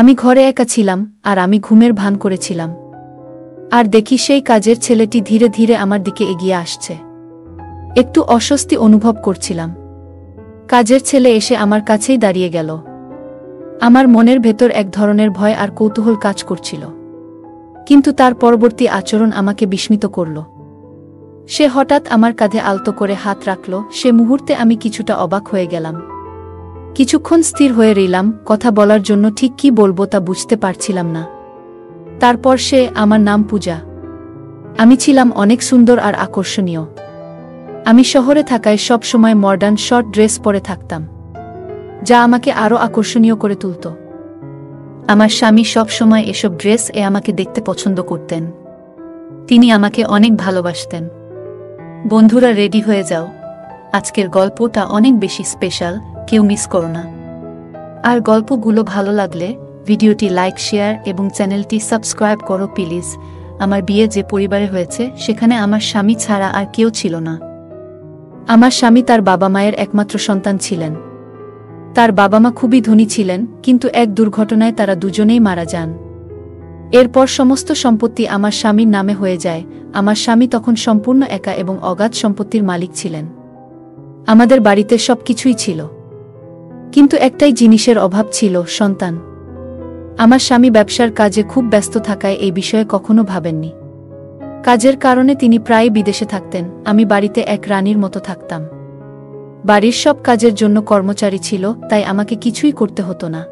আমি ঘরে একা ছিলাম, আর আমি ঘুমের ভান করেছিলাম। আর দেখি সেই কাজের ছেলেটি ধীরে ধীরে আমার দিকে এগিয়ে আসছে। একটু অস্বস্তি অনুভব করছিলাম। কাজের ছেলে এসে আমার কাছেই দাঁড়িয়ে গেল। আমার মনের ভেতর এক ধরনের ভয় আর কৌতূহল কাজ করছিল। কিন্তু তার পরবর্তী আচরণ আমাকে বিস্মিত করল। সে হঠাৎ আমার কাঁধে আলতো করে হাত রাখল। সে মুহূর্তে আমি কিছুটা অবাক হয়ে গেলাম। কিছুক্ষণ স্থির হয়ে রইলাম, কথা বলার জন্য ঠিক কী বলবো তা বুঝতে পারছিলাম না। তারপর সে, আমার নাম পূজা। আমি ছিলাম অনেক সুন্দর আর আকর্ষণীয়। আমি শহরে থাকায় সব সময় মডার্ন শর্ট ড্রেস পরে থাকতাম, যা আমাকে আরও আকর্ষণীয় করে তুলত। আমার স্বামী সব সময় এসব ড্রেস আমাকে দেখতে পছন্দ করতেন। তিনি আমাকে অনেক ভালোবাসতেন। বন্ধুরা, রেডি হয়ে যাও, আজকের গল্পটা অনেক বেশি স্পেশাল, কেউ মিস করো না। আর গল্পগুলো ভালো লাগলে ভিডিওটি লাইক, শেয়ার এবং চ্যানেলটি সাবস্ক্রাইব করো প্লিজ। আমার বিয়ে যে পরিবারে হয়েছে সেখানে আমার স্বামী ছাড়া আর কেউ ছিল না। আমার স্বামী তার বাবা মায়ের একমাত্র সন্তান ছিলেন। তার বাবা মা খুবই ধনী ছিলেন, কিন্তু এক দুর্ঘটনায় তারা দুজনেই মারা যান। এরপর সমস্ত সম্পত্তি আমার স্বামীর নামে হয়ে যায়। আমার স্বামী তখন সম্পূর্ণ একা এবং অগাধ সম্পত্তির মালিক ছিলেন। আমাদের বাড়িতে সবকিছুই ছিল, কিন্তু একটাই জিনিসের অভাব ছিল, সন্তান। আমার স্বামী ব্যবসার কাজে খুব ব্যস্ত থাকায় এই বিষয়ে কখনো ভাবেননি। কাজের কারণে তিনি প্রায় বিদেশে থাকতেন। আমি বাড়িতে এক রানীর মতো থাকতাম। বাড়ির সব কাজের জন্য কর্মচারী ছিল, তাই আমাকে কিছুই করতে হতো না।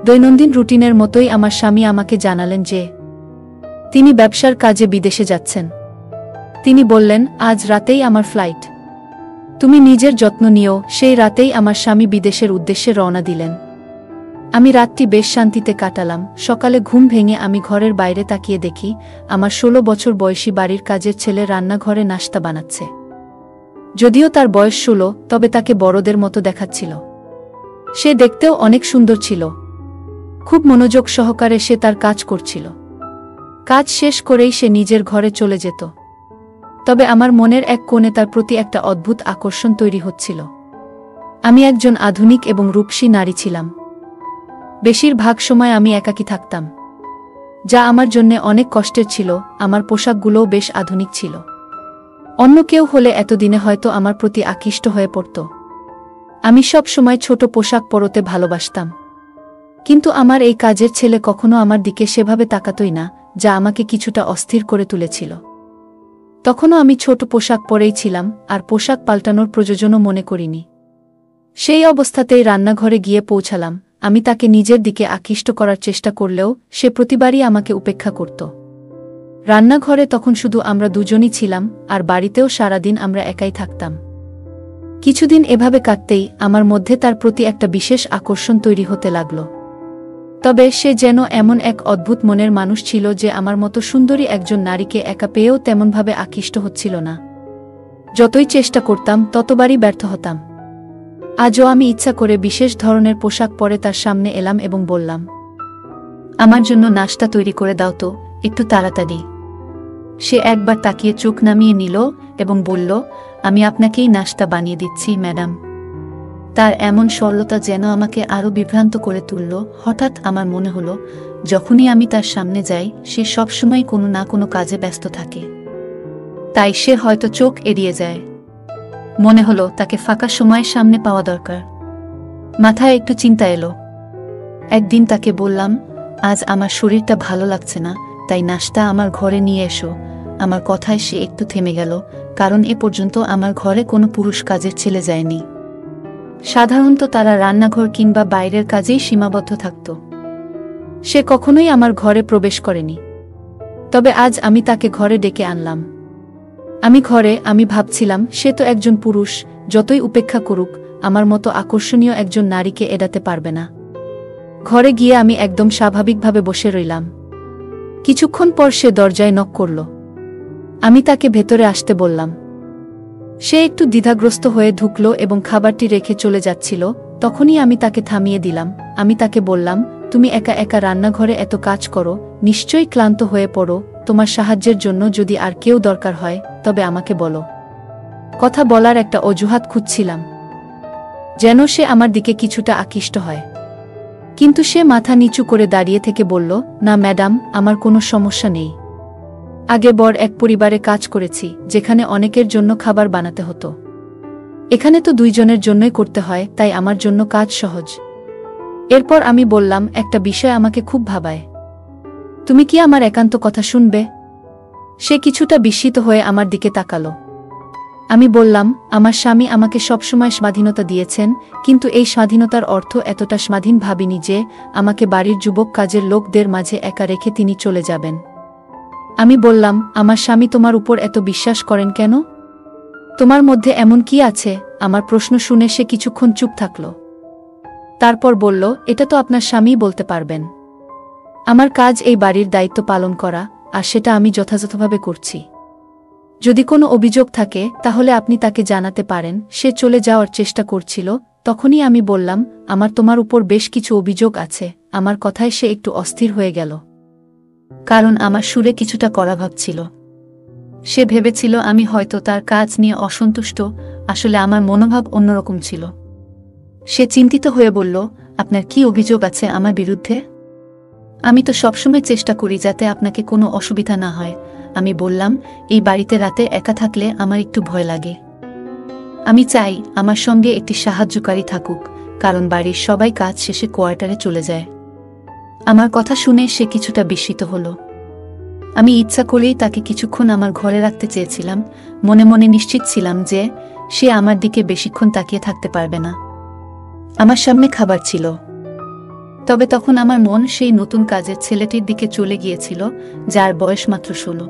দৈনন্দিন রুটিনের মতোই আমার স্বামী আমাকে জানালেন যে তিনি ব্যবসার কাজে বিদেশে যাচ্ছেন। তিনি বললেন, আজ রাতেই আমার ফ্লাইট, তুমি নিজের যত্ন নিও। সেই রাতেই আমার স্বামী বিদেশের উদ্দেশ্যে রওনা দিলেন। আমি রাতটি বেশ শান্তিতে কাটালাম। সকালে ঘুম ভেঙে আমি ঘরের বাইরে তাকিয়ে দেখি আমার 16 বছর বয়সী বাড়ির কাজের ছেলে রান্নাঘরে নাশতা বানাচ্ছে। যদিও তার বয়স 16, তবে তাকে বড়দের মতো দেখাচ্ছিল। সে দেখতেও অনেক সুন্দর ছিল। খুব মনোযোগ সহকারে সে তার কাজ করছিল। কাজ শেষ করেই সে নিজের ঘরে চলে যেত। তবে আমার মনের এক কোণে তার প্রতি একটা অদ্ভুত আকর্ষণ তৈরি হচ্ছিল। আমি একজন আধুনিক এবং রূপসী নারী ছিলাম। বেশিরভাগ সময় আমি একাকী থাকতাম, যা আমার জন্যে অনেক কষ্টের ছিল। আমার পোশাকগুলোও বেশ আধুনিক ছিল। অন্য কেউ হলে এতদিনে হয়তো আমার প্রতি আকৃষ্ট হয়ে পড়ত। আমি সব সময় ছোট পোশাক পরতে ভালোবাসতাম, কিন্তু আমার এই কাজের ছেলে কখনো আমার দিকে সেভাবে তাকাতই না, যা আমাকে কিছুটা অস্থির করে তুলেছিল। তখনও আমি ছোট পোশাক পরেই ছিলাম, আর পোশাক পাল্টানোর প্রয়োজনও মনে করিনি। সেই অবস্থাতেই রান্নাঘরে গিয়ে পৌঁছালাম। আমি তাকে নিজের দিকে আকৃষ্ট করার চেষ্টা করলেও সে প্রতিবারই আমাকে উপেক্ষা করত। রান্নাঘরে তখন শুধু আমরা দুজনই ছিলাম, আর বাড়িতেও সারাদিন আমরা একাই থাকতাম। কিছুদিন এভাবে কাটতেই আমার মধ্যে তার প্রতি একটা বিশেষ আকর্ষণ তৈরি হতে লাগল। তবে সে যেন এমন এক অদ্ভুত মনের মানুষ ছিল যে আমার মতো সুন্দরী একজন নারীকে একা পেয়েও তেমনভাবে আকৃষ্ট হচ্ছিল না। যতই চেষ্টা করতাম ততবারই ব্যর্থ হতাম। আজও আমি ইচ্ছা করে বিশেষ ধরনের পোশাক পরে তার সামনে এলাম এবং বললাম, আমার জন্য নাশতা তৈরি করে দাও তো, একটু তাড়াতাড়ি। সে একবার তাকিয়ে চোখ নামিয়ে নিল এবং বলল, আমি আপনাকেই নাশতা বানিয়ে দিচ্ছি ম্যাডাম। তার এমন সরলতা যেন আমাকে আরও বিভ্রান্ত করে তুলল। হঠাৎ আমার মনে হলো, যখনই আমি তার সামনে যাই সে সবসময় কোনো না কোনো কাজে ব্যস্ত থাকে, তাই সে হয়তো চোখ এড়িয়ে যায়। মনে হলো তাকে ফাঁকা সময়ের সামনে পাওয়া দরকার। মাথায় একটু চিন্তা এলো। একদিন তাকে বললাম, আজ আমার শরীরটা ভালো লাগছে না, তাই নাশতা আমার ঘরে নিয়ে এসো। আমার কথায় সে একটু থেমে গেল, কারণ এ পর্যন্ত আমার ঘরে কোনো পুরুষ কাজের ছেলে যায়নি। সাধারণত তারা রান্নাঘর কিংবা বাইরের কাজেই সীমাবদ্ধ থাকত। সে কখনোই আমার ঘরে প্রবেশ করেনি। তবে আজ আমি তাকে ঘরে ডেকে আনলাম। আমি ভাবছিলাম, সে তো একজন পুরুষ, যতই উপেক্ষা করুক আমার মতো আকর্ষণীয় একজন নারীকে এড়াতে পারবে না। ঘরে গিয়ে আমি একদম স্বাভাবিকভাবে বসে রইলাম। কিছুক্ষণ পর সে দরজায় নক করল। আমি তাকে ভেতরে আসতে বললাম। সে একটু দ্বিধাগ্রস্ত হয়ে ঢুকল এবং খাবারটি রেখে চলে যাচ্ছিল। তখনই আমি তাকে থামিয়ে দিলাম। আমি তাকে বললাম, তুমি একা একা রান্নাঘরে এত কাজ করো, নিশ্চয়ই ক্লান্ত হয়ে পড়ো। তোমার সাহায্যের জন্য যদি আর কেউ দরকার হয় তবে আমাকে বলো। কথা বলার একটা অজুহাত খুঁজছিলাম, যেন সে আমার দিকে কিছুটা আকৃষ্ট হয়। কিন্তু সে মাথা নিচু করে দাঁড়িয়ে থেকে বলল, না ম্যাডাম, আমার কোনো সমস্যা নেই। আগে বড় এক পরিবারে কাজ করেছি, যেখানে অনেকের জন্য খাবার বানাতে হতো। এখানে তো 2 জনের জন্যই করতে হয়, তাই আমার জন্য কাজ সহজ। এরপর আমি বললাম, একটা বিষয় আমাকে খুব ভাবায়। তুমি কি আমার একান্ত কথা শুনবে? সে কিছুটা বিস্মিত হয়ে আমার দিকে তাকালো। আমি বললাম, আমার স্বামী আমাকে সবসময় স্বাধীনতা দিয়েছেন, কিন্তু এই স্বাধীনতার অর্থ এতটা স্বাধীন ভাবিনি যে আমাকে বাড়ির যুবক কাজের লোকদের মাঝে একা রেখে তিনি চলে যাবেন। আমি বললাম, আমার স্বামী তোমার উপর এত বিশ্বাস করেন কেন? তোমার মধ্যে এমন কি আছে? আমার প্রশ্ন শুনে সে কিছুক্ষণ চুপ থাকল। তারপর বলল, এটা তো আপনার স্বামীই বলতে পারবেন। আমার কাজ এই বাড়ির দায়িত্ব পালন করা, আর সেটা আমি যথাযথভাবে করছি। যদি কোনো অভিযোগ থাকে তাহলে আপনি তাকে জানাতে পারেন। সে চলে যাওয়ার চেষ্টা করছিল, তখনই আমি বললাম, আমার তোমার উপর বেশ কিছু অভিযোগ আছে। আমার কথায় সে একটু অস্থির হয়ে গেল, কারণ আমার সুরে কিছুটা কড়াভাব ছিল। সে ভেবেছিল আমি হয়তো তার কাজ নিয়ে অসন্তুষ্ট, আসলে আমার মনোভাব অন্যরকম ছিল। সে চিন্তিত হয়ে বলল, আপনার কি অভিযোগ আছে আমার বিরুদ্ধে? আমি তো সবসময় চেষ্টা করি যাতে আপনাকে কোনো অসুবিধা না হয়। আমি বললাম, এই বাড়িতে রাতে একা থাকলে আমার একটু ভয় লাগে। আমি চাই আমার সঙ্গে একটি সাহায্যকারী থাকুক, কারণ বাড়ির সবাই কাজ শেষে কোয়ার্টারে চলে যায়। আমার কথা শুনে সে কিছুটা বিস্মিত হল। আমি ইচ্ছা করেই তাকে কিছুক্ষণ আমার ঘরে রাখতে চেয়েছিলাম। মনে মনে নিশ্চিত ছিলাম যে সে আমার দিকে বেশিক্ষণ তাকিয়ে থাকতে পারবে না। আমার সামনে খাবার ছিল, তবে তখন আমার মন সেই নতুন কাজের ছেলেটির দিকে চলে গিয়েছিল, যার বয়স মাত্র 16।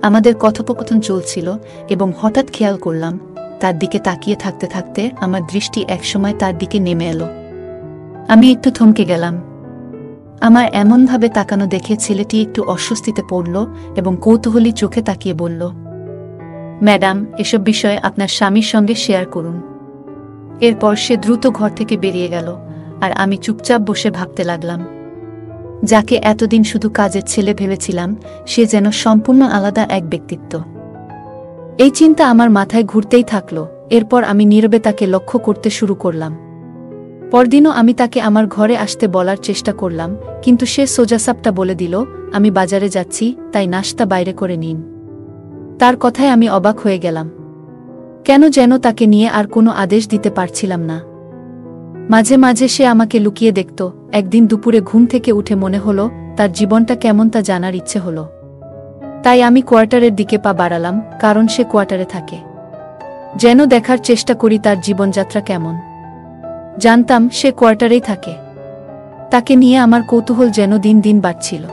আমাদের কথোপকথন চলছিল এবং হঠাৎ খেয়াল করলাম, তার দিকে তাকিয়ে থাকতে থাকতে আমার দৃষ্টি একসময় তার দিকে নেমে এলো। আমি একটু থমকে গেলাম। আমার এমনভাবে তাকানো দেখে ছেলেটি একটু অস্বস্তিতে পড়ল এবং কৌতূহলী চোখে তাকিয়ে বলল, ম্যাডাম, এসব বিষয়ে আপনার স্বামীর সঙ্গে শেয়ার করুন। এরপর সে দ্রুত ঘর থেকে বেরিয়ে গেল, আর আমি চুপচাপ বসে ভাবতে লাগলাম, যাকে এতদিন শুধু কাজের ছেলে ভেবেছিলাম, সে যেন সম্পূর্ণ আলাদা এক ব্যক্তিত্ব। এই চিন্তা আমার মাথায় ঘুরতেই থাকল। এরপর আমি নীরবে তাকে লক্ষ্য করতে শুরু করলাম। পরদিনও আমি তাকে আমার ঘরে আসতে বলার চেষ্টা করলাম, কিন্তু সে সোজাসাপটা বলে দিল, আমি বাজারে যাচ্ছি, তাই নাশতা বাইরে করে নিন। তার কথায় আমি অবাক হয়ে গেলাম। কেন যেন তাকে নিয়ে আর কোনো আদেশ দিতে পারছিলাম না। মাঝে মাঝে সে আমাকে লুকিয়ে দেখত। একদিন দুপুরে ঘুম থেকে উঠে মনে হলো তার জীবনটা কেমন তা জানার ইচ্ছে হলো। তাই আমি কোয়ার্টারের দিকে পা বাড়ালাম, কারণ সে কোয়ার্টারে থাকে। যেন দেখার চেষ্টা করি তার জীবনযাত্রা কেমন। জানতাম সে কোয়ার্টারেই থাকে। তাকে নিয়ে আমার কৌতূহল যেন দিন দিন বাড়ছিল।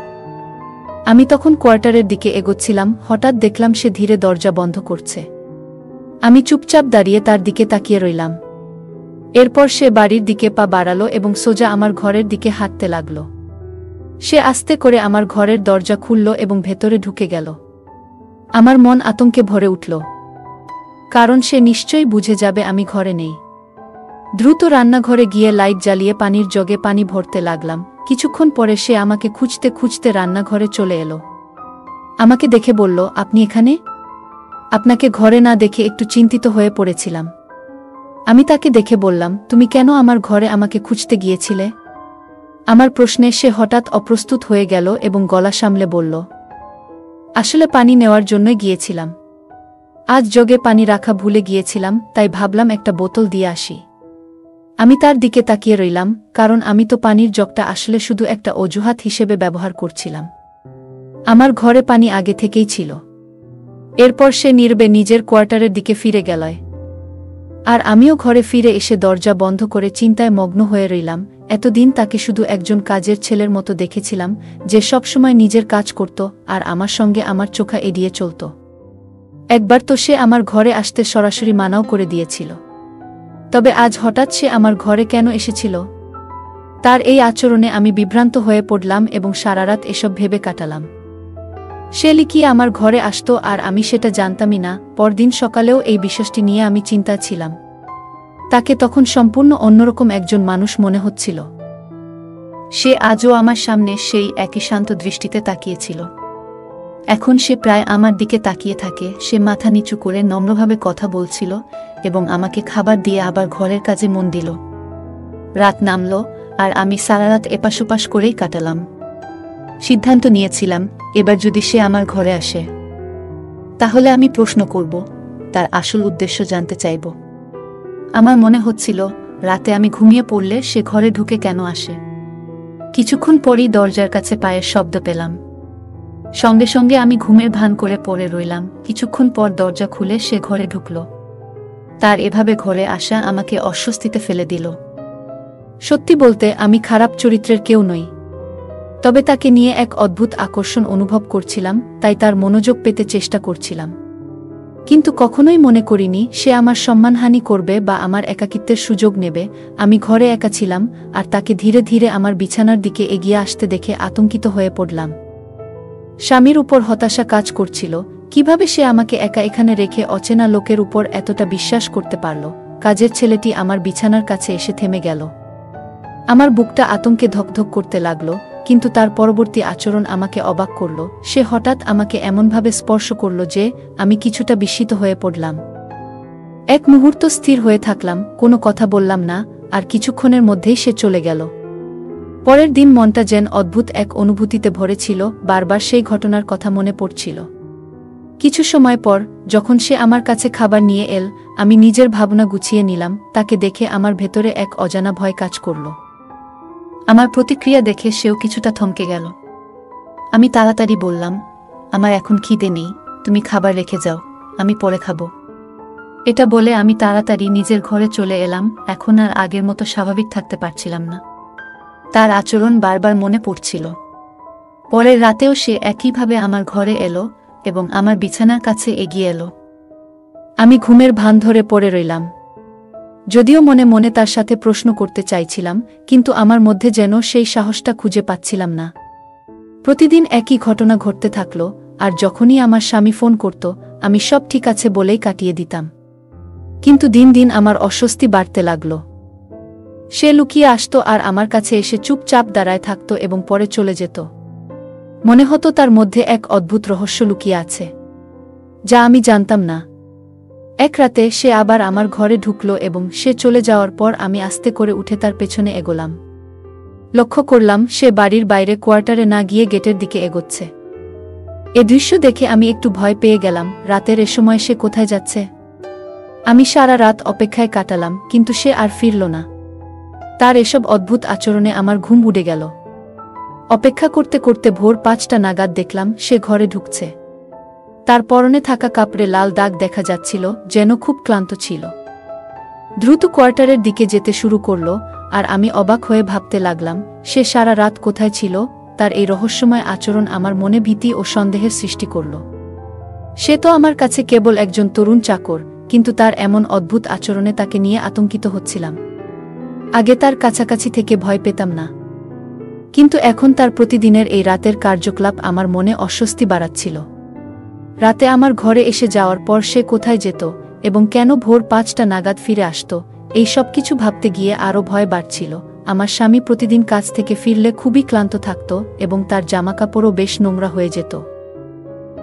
আমি তখন কোয়ার্টারের দিকে এগোচ্ছিলাম, হঠাৎ দেখলাম সে ধীরে দরজা বন্ধ করছে। আমি চুপচাপ দাঁড়িয়ে তার দিকে তাকিয়ে রইলাম। এরপর সে বাড়ির দিকে পা বাড়ালো এবং সোজা আমার ঘরের দিকে হাঁটতে লাগল। সে আস্তে করে আমার ঘরের দরজা খুলল এবং ভেতরে ঢুকে গেল। আমার মন আতঙ্কে ভরে উঠল, কারণ সে নিশ্চয়ই বুঝে যাবে আমি ঘরে নেই। দ্রুত রান্নাঘরে গিয়ে লাইট জ্বালিয়ে পানির জগে পানি ভরতে লাগলাম। কিছুক্ষণ পরে সে আমাকে খুঁজতে খুঁজতে রান্নাঘরে চলে এলো। আমাকে দেখে বলল, আপনি এখানে? আপনাকে ঘরে না দেখে একটু চিন্তিত হয়ে পড়েছিলাম। আমি তাকে দেখে বললাম, তুমি কেন আমার ঘরে আমাকে খুঁজতে গিয়েছিলে? আমার প্রশ্নে সে হঠাৎ অপ্রস্তুত হয়ে গেল এবং গলা সামলে বলল, আসলে পানি নেওয়ার জন্যই গিয়েছিলাম। আজ জগে পানি রাখা ভুলে গিয়েছিলাম, তাই ভাবলাম একটা বোতল দিয়ে আসি। আমি তার দিকে তাকিয়ে রইলাম, কারণ আমি তো পানির জগটা আসলে শুধু একটা অজুহাত হিসেবে ব্যবহার করছিলাম। আমার ঘরে পানি আগে থেকেই ছিল। এরপর সে নীরবে নিজের কোয়ার্টারের দিকে ফিরে গেল, আর আমিও ঘরে ফিরে এসে দরজা বন্ধ করে চিন্তায় মগ্ন হয়ে রইলাম। এতদিন তাকে শুধু একজন কাজের ছেলের মতো দেখেছিলাম, যে সবসময় নিজের কাজ করত আর আমার সঙ্গে আমার চোখা এড়িয়ে চলত। একবার তো সে আমার ঘরে আসতে সরাসরি মানাও করে দিয়েছিল। তবে আজ হঠাৎ সে আমার ঘরে কেন এসেছিল? তার এই আচরণে আমি বিভ্রান্ত হয়ে পড়লাম এবং সারারাত এসব ভেবে কাটালাম। সে লিখিয়ে আমার ঘরে আসতো আর আমি সেটা জানতামই না। পরদিন সকালেও এই বিষয়টি নিয়ে আমি চিন্তায় ছিলাম। তাকে তখন সম্পূর্ণ অন্যরকম একজন মানুষ মনে হচ্ছিল। সে আজও আমার সামনে সেই একই শান্ত দৃষ্টিতে তাকিয়েছিল। এখন সে প্রায় আমার দিকে তাকিয়ে থাকে। সে মাথা নিচু করে নম্রভাবে কথা বলছিল এবং আমাকে খাবার দিয়ে আবার ঘরের কাজে মন দিল। রাত নামল, আর আমি সারা রাত এপাশ-ওপাশ করেই কাটালাম। সিদ্ধান্ত নিয়েছিলাম, এবার যদি সে আমার ঘরে আসে তাহলে আমি প্রশ্ন করব, তার আসল উদ্দেশ্য জানতে চাইব। আমার মনে হচ্ছিল রাতে আমি ঘুমিয়ে পড়লে সে ঘরে ঢুকে কেন আসে। কিছুক্ষণ পরই দরজার কাছে পায়ের শব্দ পেলাম। সঙ্গে সঙ্গে আমি ঘুমের ভান করে পড়ে রইলাম। কিছুক্ষণ পর দরজা খুলে সে ঘরে ঢুকল। তার এভাবে ঘরে আসা আমাকে অস্বস্তিতে ফেলে দিল। সত্যি বলতে আমি খারাপ চরিত্রের কেউ নই, তবে তাকে নিয়ে এক অদ্ভুত আকর্ষণ অনুভব করছিলাম, তাই তার মনোযোগ পেতে চেষ্টা করছিলাম। কিন্তু কখনোই মনে করিনি সে আমার সম্মানহানি করবে বা আমার একাকিত্বের সুযোগ নেবে। আমি ঘরে একা ছিলাম, আর তাকে ধীরে ধীরে আমার বিছানার দিকে এগিয়ে আসতে দেখে আতঙ্কিত হয়ে পড়লাম। স্বামীর উপর হতাশা কাজ করছিল। কিভাবে সে আমাকে একা এখানে রেখে অচেনা লোকের উপর এতটা বিশ্বাস করতে পারল? কাজের ছেলেটি আমার বিছানার কাছে এসে থেমে গেল। আমার বুকটা আতঙ্কে ধকধক করতে লাগল, কিন্তু তার পরবর্তী আচরণ আমাকে অবাক করল। সে হঠাৎ আমাকে এমনভাবে স্পর্শ করল যে আমি কিছুটা বিস্মিত হয়ে পড়লাম। এক মুহূর্ত স্থির হয়ে থাকলাম, কোনো কথা বললাম না, আর কিছুক্ষণের মধ্যেই সে চলে গেল। পরের দিন মনটা যেন অদ্ভুত এক অনুভূতিতে ভরে ছিল। বারবার সেই ঘটনার কথা মনে পড়ছিল। কিছু সময় পর যখন সে আমার কাছে খাবার নিয়ে এল, আমি নিজের ভাবনা গুছিয়ে নিলাম। তাকে দেখে আমার ভেতরে এক অজানা ভয় কাজ করল। আমার প্রতিক্রিয়া দেখে সেও কিছুটা থমকে গেল। আমি তাড়াতাড়ি বললাম, আমার এখন খিদে নেই, তুমি খাবার রেখে যাও, আমি পরে খাবো। এটা বলে আমি তাড়াতাড়ি নিজের ঘরে চলে এলাম। এখন আর আগের মতো স্বাভাবিক থাকতে পারছিলাম না। তার আচরণ বারবার মনে পড়ছিল। পরের রাতেও সে একইভাবে আমার ঘরে এলো এবং আমার বিছানার কাছে এগিয়ে এলো। আমি ঘুমের ভান ধরে পড়ে রইলাম। যদিও মনে মনে তার সাথে প্রশ্ন করতে চাইছিলাম, কিন্তু আমার মধ্যে যেন সেই সাহসটা খুঁজে পাচ্ছিলাম না। প্রতিদিন একই ঘটনা ঘটতে থাকল, আর যখনই আমার স্বামী ফোন করত আমি সব ঠিক আছে বলেই কাটিয়ে দিতাম। কিন্তু দিন দিন আমার অস্বস্তি বাড়তে লাগল। সে লুকিয়ে আসত আর আমার কাছে এসে চুপচাপ দাঁড়ায় থাকত এবং পরে চলে যেত। মনে হতো তার মধ্যে এক অদ্ভুত রহস্য লুকিয়ে আছে, যা আমি জানতাম না। এক রাতে সে আবার আমার ঘরে ঢুকল এবং সে চলে যাওয়ার পর আমি আস্তে করে উঠে তার পেছনে এগোলাম। লক্ষ্য করলাম সে বাড়ির বাইরে কোয়ার্টারে না গিয়ে গেটের দিকে এগোচ্ছে। এ দৃশ্য দেখে আমি একটু ভয় পেয়ে গেলাম। রাতের এ সময় সে কোথায় যাচ্ছে? আমি সারা রাত অপেক্ষায় কাটালাম, কিন্তু সে আর ফিরল না। তার এসব অদ্ভুত আচরণে আমার ঘুম উড়ে গেল। অপেক্ষা করতে করতে ভোর 5টা নাগাদ দেখলাম সে ঘরে ঢুকছে। তার পরনে থাকা কাপড়ে লাল দাগ দেখা যাচ্ছিল, যেন খুব ক্লান্ত ছিল। দ্রুত কোয়ার্টারের দিকে যেতে শুরু করল, আর আমি অবাক হয়ে ভাবতে লাগলাম সে সারা রাত কোথায় ছিল। তার এই রহস্যময় আচরণ আমার মনে ভীতি ও সন্দেহের সৃষ্টি করল। সে তো আমার কাছে কেবল একজন তরুণ চাকর, কিন্তু তার এমন অদ্ভুত আচরণে তাকে নিয়ে আতঙ্কিত হচ্ছিলাম। আগে তার কাছাকাছি থেকে ভয় পেতাম না, কিন্তু এখন তার প্রতিদিনের এই রাতের কার্যকলাপ আমার মনে অস্বস্তি বাড়াচ্ছিল। রাতে আমার ঘরে এসে যাওয়ার পর সে কোথায় যেত এবং কেন ভোর 5টা নাগাদ ফিরে আসত, এই সব কিছু ভাবতে গিয়ে আরও ভয় বাড়ছিল। আমার স্বামী প্রতিদিন কাজ থেকে ফিরলে খুবই ক্লান্ত থাকত এবং তার জামাকাপড়ও বেশ নোংরা হয়ে যেত।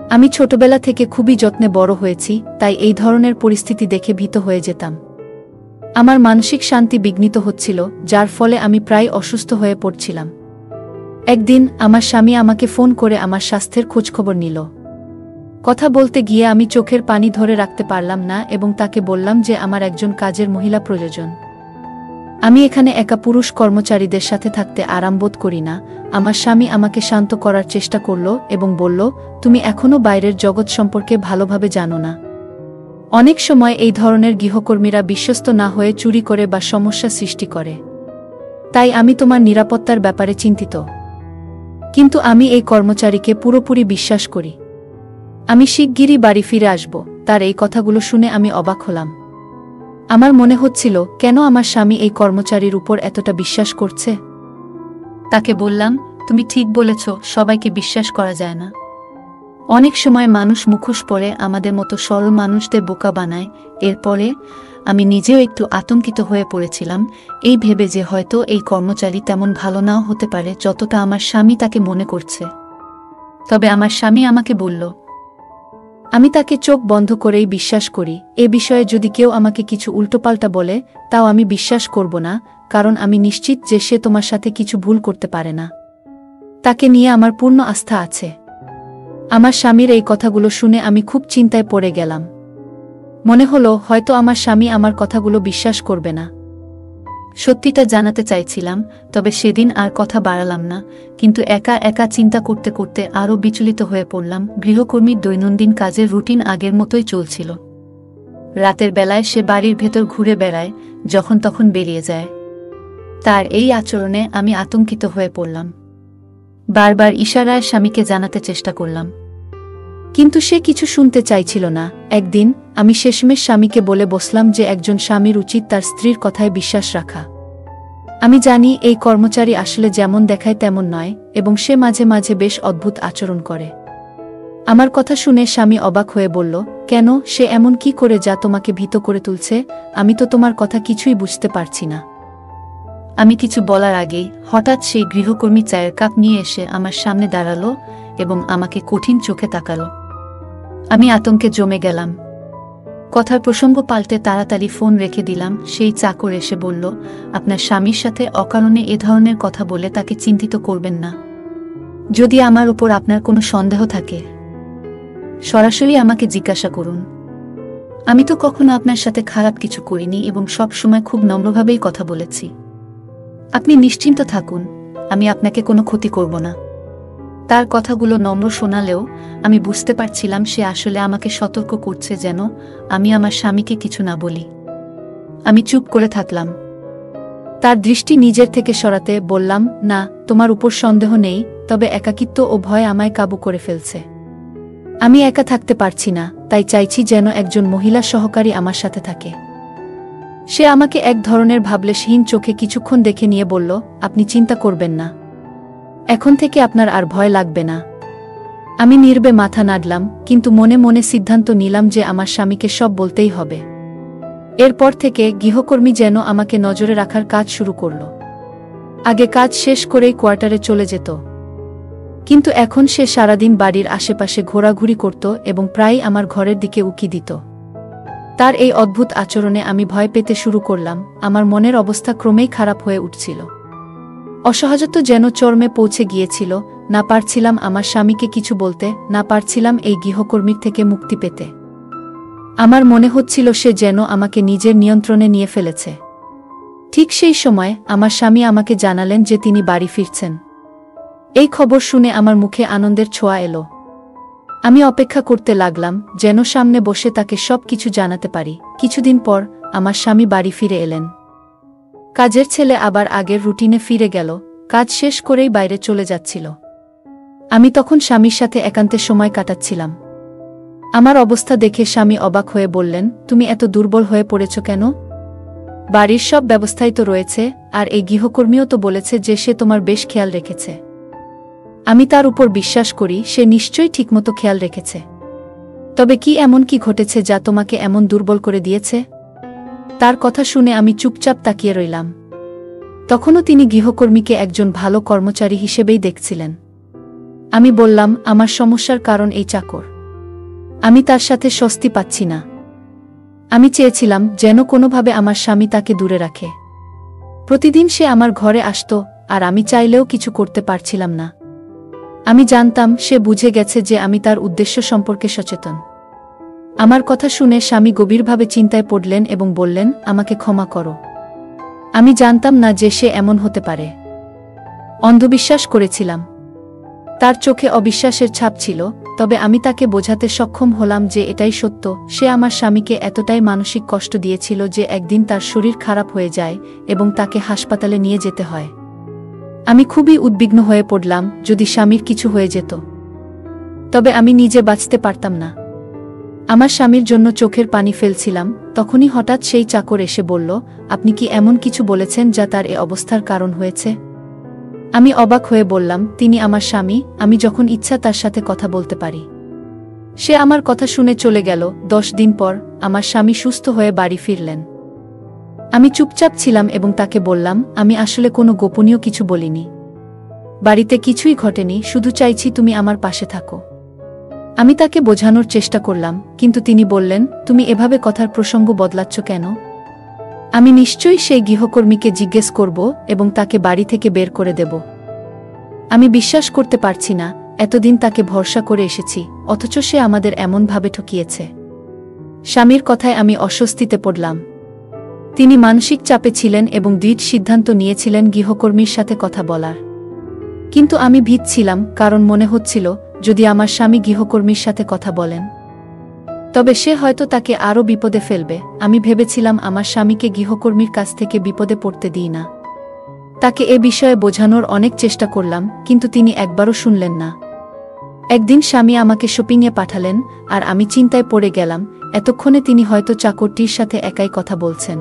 আমি ছোটবেলা থেকে খুবই যত্নে বড় হয়েছি, তাই এই ধরনের পরিস্থিতি দেখে ভীত হয়ে যেতাম। আমার মানসিক শান্তি বিঘ্নিত হচ্ছিল, যার ফলে আমি প্রায় অসুস্থ হয়ে পড়ছিলাম। একদিন আমার স্বামী আমাকে ফোন করে আমার স্বাস্থ্যের খোঁজখবর নিল। কথা বলতে গিয়ে আমি চোখের পানি ধরে রাখতে পারলাম না এবং তাকে বললাম যে আমার একজন কাজের মহিলা প্রয়োজন। আমি এখানে একা পুরুষ কর্মচারীদের সাথে থাকতে আরাম বোধ করি না। আমার স্বামী আমাকে শান্ত করার চেষ্টা করল এবং বলল, তুমি এখনও বাইরের জগৎ সম্পর্কে ভালোভাবে জানো না। অনেক সময় এই ধরনের গৃহকর্মীরা বিশ্বস্ত না হয়ে চুরি করে বা সমস্যা সৃষ্টি করে। তাই আমি তোমার নিরাপত্তার ব্যাপারে চিন্তিত। কিন্তু আমি এই কর্মচারীকে পুরোপুরি বিশ্বাস করি। আমি শিগগিরই বাড়ি ফিরে আসব। তার এই কথাগুলো শুনে আমি অবাক হলাম। আমার মনে হচ্ছিল, কেন আমার স্বামী এই কর্মচারীর উপর এতটা বিশ্বাস করছে। তাকে বললাম, তুমি ঠিক বলেছ, সবাইকে বিশ্বাস করা যায় না। অনেক সময় মানুষ মুখোশ পরে আমাদের মতো সরল মানুষদের বোকা বানায়। এরপরে আমি নিজেও একটু আতঙ্কিত হয়ে পড়েছিলাম, এই ভেবে যে হয়তো এই কর্মচারী তেমন ভালো নাও হতে পারে যতটা আমার স্বামী তাকে মনে করছে। তবে আমার স্বামী আমাকে বলল, আমি তাকে চোখ বন্ধ করেই বিশ্বাস করি। এ বিষয়ে যদি কেউ আমাকে কিছু উল্টোপাল্টা বলে, তাও আমি বিশ্বাস করব না, কারণ আমি নিশ্চিত যে সে তোমার সাথে কিছু ভুল করতে পারে না। তাকে নিয়ে আমার পূর্ণ আস্থা আছে। আমার স্বামীর এই কথাগুলো শুনে আমি খুব চিন্তায় পড়ে গেলাম। মনে হলো হয়তো আমার স্বামী আমার কথাগুলো বিশ্বাস করবে না। সত্যিটা জানাতে চাইছিলাম, তবে সেদিন আর কথা বাড়ালাম না, কিন্তু একা একা চিন্তা করতে করতে আরও বিচলিত হয়ে পড়লাম। গৃহকর্মীর দৈনন্দিন কাজের রুটিন আগের মতোই চলছিল। রাতের বেলায় সে বাড়ির ভেতর ঘুরে বেড়ায়, যখন তখন বেরিয়ে যায়। তার এই আচরণে আমি আতঙ্কিত হয়ে পড়লাম। বারবার ইশারায় স্বামীকে জানাতে চেষ্টা করলাম, কিন্তু সে কিছু শুনতে চাইছিল না। একদিন আমি শেষমেশ স্বামীকে বলে বসলাম যে একজন স্বামীর উচিত তার স্ত্রীর কথায় বিশ্বাস রাখা। আমি জানি এই কর্মচারী আসলে যেমন দেখায় তেমন নয়, এবং সে মাঝে মাঝে বেশ অদ্ভুত আচরণ করে। আমার কথা শুনে স্বামী অবাক হয়ে বলল, কেন, সে এমন কি করে যা তোমাকে ভীত করে তুলছে? আমি তো তোমার কথা কিছুই বুঝতে পারছি না। আমি কিছু বলার আগেই হঠাৎ সেই গৃহকর্মী চায়ের কাপ নিয়ে এসে আমার সামনে দাঁড়ালো এবং আমাকে কঠিন চোখে তাকালো। আমি আতঙ্কে জমে গেলাম। কথার প্রসঙ্গ পাল্টে তাড়াতাড়ি ফোন রেখে দিলাম। সেই চাকর এসে বলল, আপনার স্বামীর সাথে অকারণে এ ধরনের কথা বলে তাকে চিন্তিত করবেন না। যদি আমার উপর আপনার কোনো সন্দেহ থাকে, সরাসরি আমাকে জিজ্ঞাসা করুন। আমি তো কখনো আপনার সাথে খারাপ কিছু করিনি এবং সব সময় খুব নম্রভাবেই কথা বলেছি। আপনি নিশ্চিন্ত থাকুন, আমি আপনাকে কোনো ক্ষতি করব না। তার কথাগুলো নম্র শোনালেও আমি বুঝতে পারছিলাম সে আসলে আমাকে সতর্ক করছে যেন আমি আমার স্বামীকে কিছু না বলি। আমি চুপ করে থাকলাম। তার দৃষ্টি নিজের থেকে সরাতে বললাম, না, তোমার উপর সন্দেহ নেই, তবে একাকিত্ব ও ভয় আমায় কাবু করে ফেলছে। আমি একা থাকতে পারছি না, তাই চাইছি যেন একজন মহিলা সহকারী আমার সাথে থাকে। সে আমাকে এক ধরনের ভাবলেশহীন চোখে কিছুক্ষণ দেখে নিয়ে বলল, আপনি চিন্তা করবেন না, এখন থেকে আপনার আর ভয় লাগবে না। আমি নীরবে মাথা নাড়লাম, কিন্তু মনে মনে সিদ্ধান্ত নিলাম যে আমার স্বামীকে সব বলতেই হবে। এরপর থেকে গৃহকর্মী যেন আমাকে নজরে রাখার কাজ শুরু করল। আগে কাজ শেষ করেই কোয়ার্টারে চলে যেত, কিন্তু এখন সে সারাদিন বাড়ির আশেপাশে ঘোরাঘুরি করত এবং প্রায়ই আমার ঘরের দিকে উকি দিত। তার এই অদ্ভুত আচরণে আমি ভয় পেতে শুরু করলাম। আমার মনের অবস্থা ক্রমেই খারাপ হয়ে উঠছিল। অসহায়ত্ব যেন চরমে পৌঁছে গিয়েছিল। না পারছিলাম আমার স্বামীকে কিছু বলতে, না পারছিলাম এই গৃহকর্মীর থেকে মুক্তি পেতে। আমার মনে হচ্ছিল সে যেন আমাকে নিজের নিয়ন্ত্রণে নিয়ে ফেলেছে। ঠিক সেই সময় আমার স্বামী আমাকে জানালেন যে তিনি বাড়ি ফিরছেন। এই খবর শুনে আমার মুখে আনন্দের ছোঁয়া এলো। আমি অপেক্ষা করতে লাগলাম যেন সামনে বসে তাকে সব কিছু জানাতে পারি। কিছুদিন পর আমার স্বামী বাড়ি ফিরে এলেন। কাজের ছেলে আবার আগের রুটিনে ফিরে গেল, কাজ শেষ করেই বাইরে চলে যাচ্ছিল। আমি তখন স্বামীর সাথে একান্তে সময় কাটাচ্ছিলাম। আমার অবস্থা দেখে স্বামী অবাক হয়ে বললেন, তুমি এত দুর্বল হয়ে পড়েছ কেন? বাড়ির সব ব্যবস্থাই তো রয়েছে, আর এই গৃহকর্মীও তো বলেছে যে সে তোমার বেশ খেয়াল রেখেছে। আমি তার উপর বিশ্বাস করি, সে নিশ্চয়ই ঠিকমতো খেয়াল রেখেছে। তবে কি এমন কি ঘটেছে যা তোমাকে এমন দুর্বল করে দিয়েছে? তার কথা শুনে আমি চুপচাপ তাকিয়ে রইলাম। তখনও তিনি গৃহকর্মীকে একজন ভালো কর্মচারী হিসেবেই দেখছিলেন। আমি বললাম, আমার সমস্যার কারণ এই চাকর। আমি তার সাথে স্বস্তি পাচ্ছি না। আমি চেয়েছিলাম যেন কোনোভাবে আমার স্বামী তাকে দূরে রাখে। প্রতিদিন সে আমার ঘরে আসত, আর আমি চাইলেও কিছু করতে পারছিলাম না। আমি জানতাম সে বুঝে গেছে যে আমি তার উদ্দেশ্য সম্পর্কে সচেতন। আমার কথা শুনে স্বামী গভীরভাবে চিন্তায় পড়লেন এবং বললেন, আমাকে ক্ষমা করো। আমি জানতাম না যে সে এমন হতে পারে। অন্ধবিশ্বাস করেছিলাম। তার চোখে অবিশ্বাসের ছাপ ছিল, তবে আমি তাকে বোঝাতে সক্ষম হলাম যে এটাই সত্য। সে আমার স্বামীকে এতটাই মানসিক কষ্ট দিয়েছিল যে একদিন তার শরীর খারাপ হয়ে যায় এবং তাকে হাসপাতালে নিয়ে যেতে হয়। আমি খুবই উদ্বিগ্ন হয়ে পড়লাম, যদি স্বামীর কিছু হয়ে যেত, তবে আমি নিজে বাঁচতে পারতাম না। আমার স্বামীর জন্য চোখের পানি ফেলছিলাম, তখনই হঠাৎ সেই চাকর এসে বলল, আপনি কি এমন কিছু বলেছেন যা তার এ অবস্থার কারণ হয়েছে? আমি অবাক হয়ে বললাম, তিনি আমার স্বামী, আমি যখন ইচ্ছা তার সাথে কথা বলতে পারি। সে আমার কথা শুনে চলে গেল। 10 দিন পর আমার স্বামী সুস্থ হয়ে বাড়ি ফিরলেন। আমি চুপচাপ ছিলাম এবং তাকে বললাম, আমি আসলে কোনো গোপনীয় কিছু বলিনি। বাড়িতে কিছুই ঘটেনি, শুধু চাইছি তুমি আমার পাশে থাকো। আমি তাকে বোঝানোর চেষ্টা করলাম, কিন্তু তিনি বললেন, তুমি এভাবে কথার প্রসঙ্গ বদলাচ্ছ কেন? আমি নিশ্চয়ই সেই গৃহকর্মীকে জিজ্ঞেস করব এবং তাকে বাড়ি থেকে বের করে দেব। আমি বিশ্বাস করতে পারছি না, এতদিন তাকে ভরসা করে এসেছি, অথচ সে আমাদের এমনভাবে ঠকিয়েছে। স্বামীর কথায় আমি অস্বস্তিতে পড়লাম। তিনি মানসিক চাপে ছিলেন এবং দৃঢ় সিদ্ধান্ত নিয়েছিলেন গৃহকর্মীর সাথে কথা বলার। কিন্তু আমি ভীত ছিলাম, কারণ মনে হচ্ছিল যদি আমার স্বামী গৃহকর্মীর সাথে কথা বলেন তবে সে হয়তো তাকে আরও বিপদে ফেলবে। আমি ভেবেছিলাম আমার স্বামীকে গৃহকর্মীর কাছ থেকে বিপদে পড়তে দিই না। তাকে এ বিষয়ে বোঝানোর অনেক চেষ্টা করলাম, কিন্তু তিনি একবারও শুনলেন না। একদিন স্বামী আমাকে শপিংয়ে পাঠালেন, আর আমি চিন্তায় পড়ে গেলাম, এতক্ষণে তিনি হয়তো চাকরটির সাথে একাই কথা বলছেন।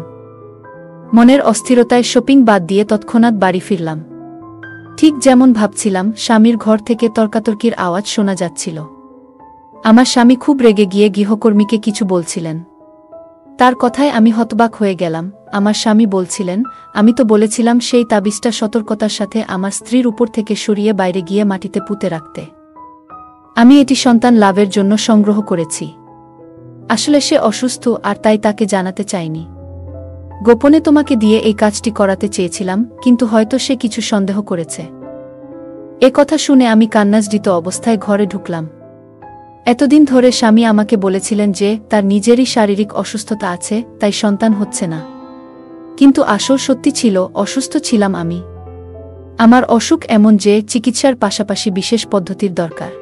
মনের অস্থিরতায় শপিং বাদ দিয়ে তৎক্ষণাৎ বাড়ি ফিরলাম। ঠিক যেমন ভাবছিলাম, স্বামীর ঘর থেকে তর্কাতর্কির আওয়াজ শোনা যাচ্ছিল। আমার স্বামী খুব রেগে গিয়ে গৃহকর্মীকে কিছু বলছিলেন। তার কথায় আমি হতবাক হয়ে গেলাম। আমার স্বামী বলছিলেন, আমি তো বলেছিলাম সেই তাবিজটা সতর্কতার সাথে আমার স্ত্রীর উপর থেকে সরিয়ে বাইরে গিয়ে মাটিতে পুঁতে রাখতে। আমি এটি সন্তান লাভের জন্য সংগ্রহ করেছি। আসলে সে অসুস্থ, আর তাই তাকে জানাতে চাইনি। গোপনে তোমাকে দিয়ে এই কাজটি করাতে চেয়েছিলাম, কিন্তু হয়তো সে কিছু সন্দেহ করেছে। এ কথা শুনে আমি কান্নাজড়িত অবস্থায় ঘরে ঢুকলাম। এতদিন ধরে স্বামী আমাকে বলেছিলেন যে তার নিজেরই শারীরিক অসুস্থতা আছে, তাই সন্তান হচ্ছে না। কিন্তু আসল সত্যি ছিল, অসুস্থ ছিলাম আমি। আমার অসুখ এমন যে চিকিৎসার পাশাপাশি বিশেষ পদ্ধতির দরকার।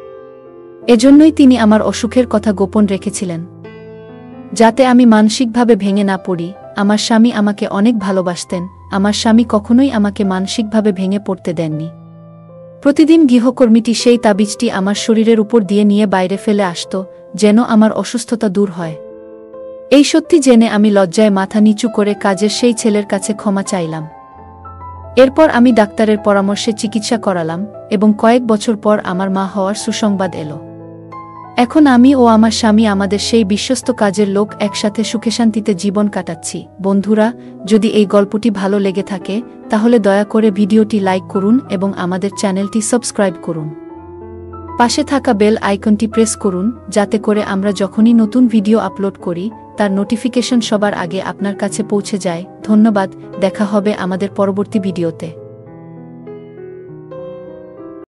এজন্যই তিনি আমার অসুখের কথা গোপন রেখেছিলেন, যাতে আমি মানসিকভাবে ভেঙে না পড়ি। আমার স্বামী আমাকে অনেক ভালোবাসতেন। আমার স্বামী কখনোই আমাকে মানসিকভাবে ভেঙে পড়তে দেননি। প্রতিদিন গৃহকর্মীটি সেই তাবিজটি আমার শরীরের উপর দিয়ে নিয়ে বাইরে ফেলে আসত, যেন আমার অসুস্থতা দূর হয়। এই সত্যি জেনে আমি লজ্জায় মাথা নিচু করে কাজের সেই ছেলের কাছে ক্ষমা চাইলাম। এরপর আমি ডাক্তারের পরামর্শে চিকিৎসা করালাম, এবং কয়েক বছর পর আমার মা হওয়ার সুসংবাদ এলো। এখন আমি ও আমার স্বামী, আমাদের সেই বিশ্বস্ত কাজের লোক, একসাথে সুখে শান্তিতে জীবন কাটাচ্ছি। বন্ধুরা, যদি এই গল্পটি ভালো লেগে থাকে তাহলে দয়া করে ভিডিওটি লাইক করুন এবং আমাদের চ্যানেলটি সাবস্ক্রাইব করুন। পাশে থাকা বেল আইকনটি প্রেস করুন, যাতে করে আমরা যখনই নতুন ভিডিও আপলোড করি তার নোটিফিকেশন সবার আগে আপনার কাছে পৌঁছে যায়। ধন্যবাদ, দেখা হবে আমাদের পরবর্তী ভিডিওতে।